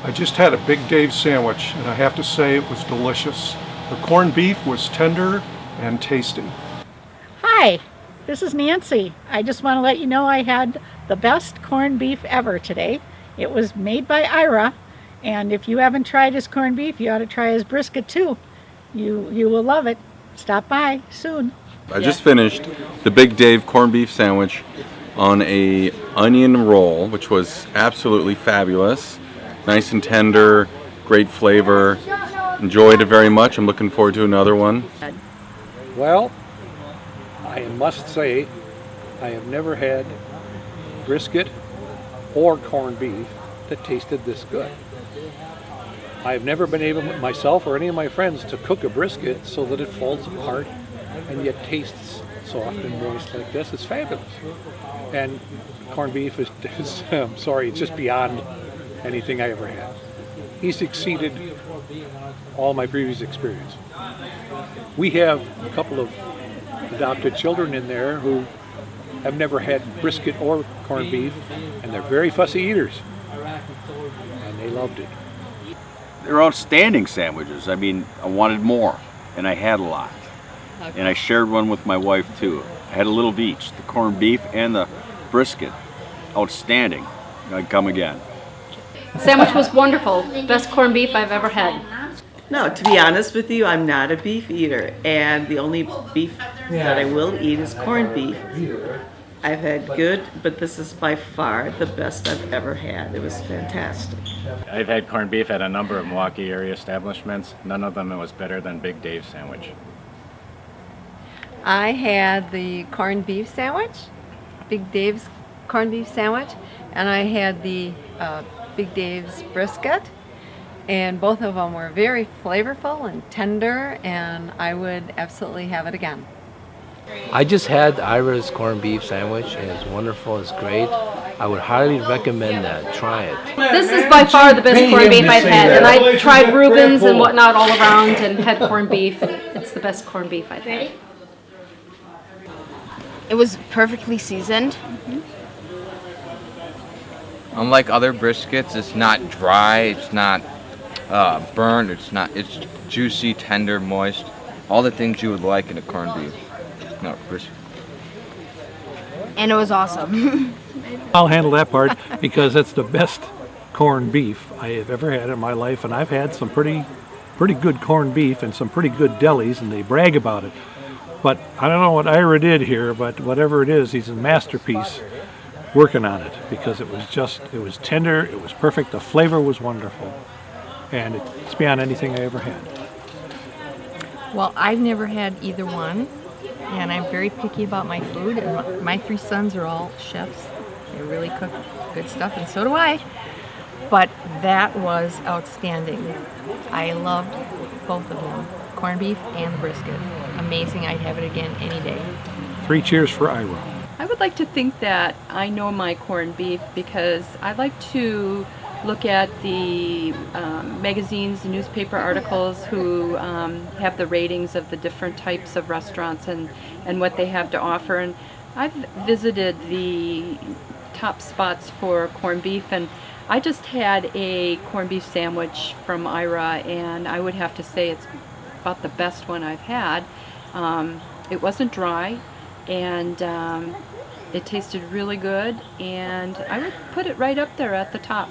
I just had a Big Dave sandwich, and I have to say it was delicious. The corned beef was tender and tasty. Hi, this is Nancy. I just want to let you know I had the best corned beef ever today. It was made by Ira, and if you haven't tried his corned beef, you ought to try his brisket too. You will love it. Stop by soon. I just finished the Big Dave corned beef sandwich on a onion roll, which was absolutely fabulous. Nice and tender, great flavor. Enjoyed it very much. I'm looking forward to another one. Well, I must say I have never had brisket or corned beef that tasted this good. I've never been able, myself or any of my friends, to cook a brisket so that it falls apart and yet tastes soft and moist like this. It's fabulous. And corned beef is I'm sorry, it's just beyond anything I ever had. He's exceeded all my previous experience. We have a couple of adopted children in there who have never had brisket or corned beef, and they're very fussy eaters, and they loved it. They're outstanding sandwiches. I mean, I wanted more, and I had a lot. Okay. And I shared one with my wife too. I had a little of each, the corned beef and the brisket. Outstanding. I'd come again. The sandwich was wonderful. Best corned beef I've ever had. No, to be honest with you, I'm not a beef eater, and the only beef that I will eat is corned beef. I've had good, but this is by far the best I've ever had. It was fantastic. I've had corned beef at a number of Milwaukee area establishments. None of them was better than Big Dave's sandwich. I had the corned beef sandwich, Big Dave's corned beef sandwich, and I had the Big Dave's brisket, and both of them were very flavorful and tender, and I would absolutely have it again. I just had Ira's corned beef sandwich, and it's wonderful, it's great. I would highly recommend that. Try it. This is by far the best corned beef I've had, and I've tried Reuben's and whatnot all around and had corned beef, and it's the best corned beef I've had. It was perfectly seasoned. Unlike other briskets, it's not dry, it's not burned, it's juicy, tender, moist. All the things you would like in a corned beef. No, brisket. And it was awesome. I'll handle that part because that's the best corned beef I have ever had in my life, and I've had some pretty good corned beef and some pretty good delis, and they brag about it. But I don't know what Ira did here, but whatever it is, he's a masterpiece working on it, because it was tender, it was perfect, the flavor was wonderful, and it's beyond anything I ever had. Well, I've never had either one, and I'm very picky about my food, and my three sons are all chefs. They really cook good stuff, and so do I. But that was outstanding. I loved both of them, corned beef and the brisket. Amazing. I'd have it again any day. 3 cheers for Ira. I would like to think that I know my corned beef because I like to look at the magazines, the newspaper articles who have the ratings of the different types of restaurants and what they have to offer. And I've visited the top spots for corned beef, and I just had a corned beef sandwich from Ira, and I would have to say it's about the best one I've had. It wasn't dry, and it tasted really good, and I would put it right up there at the top.